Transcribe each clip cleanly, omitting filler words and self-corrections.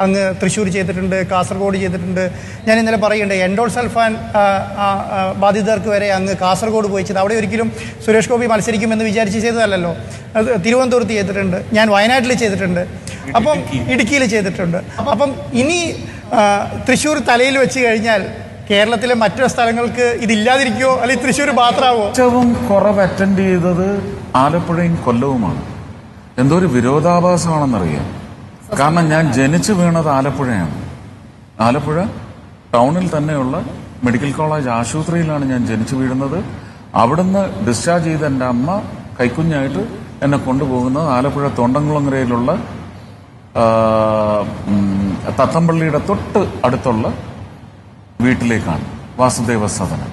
അങ്ങ് തൃശ്ശൂർ ചെയ്തിട്ടുണ്ട്, കാസർഗോഡ് ചെയ്തിട്ടുണ്ട്. ഞാൻ ഇന്നലെ പറയുന്നുണ്ട് എൻഡോൾസൾഫാൻ ബാധിതർക്ക് വരെ അങ്ങ് കാസർഗോഡ് പോയി ചെയ്ത്. അവിടെ ഒരിക്കലും സുരേഷ് ഗോപി മത്സരിക്കുമെന്ന് വിചാരിച്ച് ചെയ്തതല്ലല്ലോ. തിരുവനന്തപുരത്ത് ചെയ്തിട്ടുണ്ട്, ഞാൻ വയനാട്ടിൽ ചെയ്തിട്ടുണ്ട്, അപ്പം ഇടുക്കിയിൽ ചെയ്തിട്ടുണ്ട്. അപ്പം ഇനി തൃശ്ശൂർ തലയിൽ വെച്ച് കഴിഞ്ഞാൽ കേരളത്തിലെ മറ്റു സ്ഥലങ്ങൾക്ക് ഇതില്ലാതിരിക്കുമോ, അല്ലെങ്കിൽ തൃശ്ശൂർ മാത്രമാവോ? ഏറ്റവും കുറവ് അറ്റൻഡ് ചെയ്തത് ആലപ്പുഴയും കൊല്ലവുമാണ്. എന്തോ ഒരു വിരോധാഭാസമാണെന്നറിയാം. കാരണം ഞാൻ ജനിച്ചു വീണത് ആലപ്പുഴയാണ്. ആലപ്പുഴ ടൗണിൽ തന്നെയുള്ള മെഡിക്കൽ കോളേജ് ആശുപത്രിയിലാണ് ഞാൻ ജനിച്ചു വീഴുന്നത്. അവിടുന്ന് ഡിസ്ചാർജ് ചെയ്ത എൻ്റെ അമ്മ കൈക്കുഞ്ഞായിട്ട് എന്നെ കൊണ്ടുപോകുന്നത് ആലപ്പുഴ തൊണ്ടംകുളങ്ങരയിലുള്ള തത്തമ്പള്ളിയുടെ തൊട്ട് അടുത്തുള്ള വീട്ടിലേക്കാണ്, വാസുദേവ സദനം.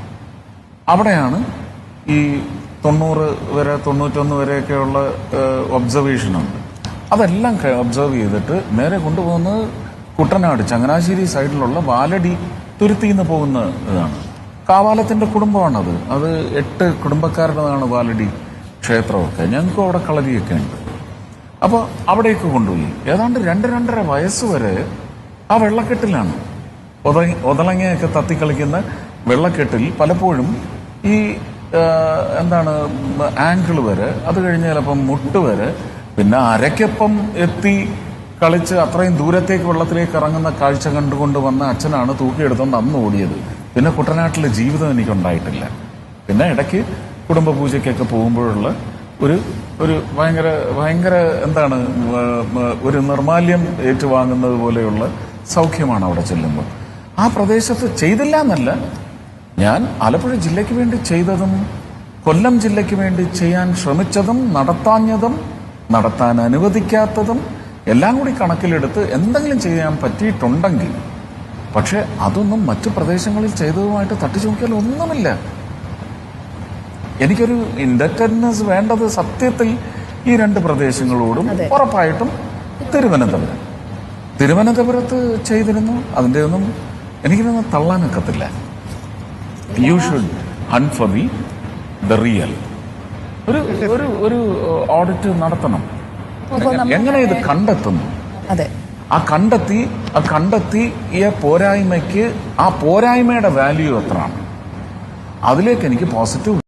അവിടെയാണ് ഈ 90 വരെ 91 വരെയൊക്കെയുള്ള ഒബ്സർവേഷനുണ്ട്. അതെല്ലാം ഒബ്സർവ് ചെയ്തിട്ട് നേരെ കൊണ്ടുപോകുന്നത് കുട്ടനാട് ചങ്ങനാശ്ശേരി സൈഡിലുള്ള വാലടി തുരുത്തിന്ന് പോകുന്ന ഇതാണ്. കാവാലത്തിന്റെ കുടുംബമാണത്. അത് 8 കുടുംബക്കാരുടേതാണ് വാലടി ക്ഷേത്രമൊക്കെ. ഞങ്ങൾക്കും അവിടെ കളരിയൊക്കെ ഉണ്ട്. അപ്പോൾ അവിടേക്ക് കൊണ്ടുപോയി ഏതാണ്ട് 2-2.5 വയസ്സ് വരെ ആ വെള്ളക്കെട്ടിലാണ്. ഒതളങ്ങയൊക്കെ തത്തിക്കളിക്കുന്ന വെള്ളക്കെട്ടിൽ പലപ്പോഴും ഈ ആങ്കിൾ വരെ, അത് കഴിഞ്ഞ് ചിലപ്പം മുട്ട് വരെ, പിന്നെ അരയ്ക്കൊപ്പം എത്തി കളിച്ച് അത്രയും ദൂരത്തേക്ക് വെള്ളത്തിലേക്ക് ഇറങ്ങുന്ന കാഴ്ച കണ്ടുകൊണ്ട് വന്ന അച്ഛനാണ് തൂക്കിയെടുത്തുകൊണ്ട് അന്ന് ഓടിയത്. പിന്നെ കുട്ടനാട്ടിലെ ജീവിതം എനിക്കുണ്ടായിട്ടില്ല. പിന്നെ ഇടയ്ക്ക് കുടുംബ പൂജയ്ക്കൊക്കെ പോകുമ്പോഴുള്ള ഒരു ഭയങ്കര ഒരു നിർമാല്യം ഏറ്റുവാങ്ങുന്നത് പോലെയുള്ള സൗഖ്യമാണ് അവിടെ ചെല്ലുമ്പോൾ. ആ പ്രദേശത്ത് ചെയ്തില്ല എന്നല്ല, ഞാൻ ആലപ്പുഴ ജില്ലയ്ക്ക് വേണ്ടി ചെയ്തതും കൊല്ലം ജില്ലയ്ക്ക് വേണ്ടി ചെയ്യാൻ ശ്രമിച്ചതും നടത്താഞ്ഞതും നടത്താൻ അനുവദിക്കാത്തതും എല്ലാം കൂടി കണക്കിലെടുത്ത് എന്തെങ്കിലും ചെയ്യാൻ പറ്റിയിട്ടുണ്ടെങ്കിൽ, പക്ഷെ അതൊന്നും മറ്റു പ്രദേശങ്ങളിൽ ചെയ്തതുമായിട്ട് തട്ടിച്ചു നോക്കിയാൽ ഒന്നുമില്ല. എനിക്കൊരു ഇൻഡക്റ്റഡ്നെസ് വേണ്ടത് സത്യത്തിൽ ഈ 2 പ്രദേശങ്ങളോടും ഉറപ്പായിട്ടും തിരുവനന്തപുരത്ത് ചെയ്തിരുന്നു. അതിൻ്റെ ഒന്നും എനിക്കിതൊന്നും തള്ളാനൊക്കത്തില്ല. You should hunt for the real. ഒരു ഓഡിറ്റ് നടത്തണം. എങ്ങനെ ഇത് കണ്ടെത്തുന്നു? ആ കണ്ടെത്തിയ പോരായ്മയ്ക്ക് ആ പോരായ്മയുടെ വാല്യൂ എത്രയാണ്? അതിലേക്ക് എനിക്ക് പോസിറ്റീവ്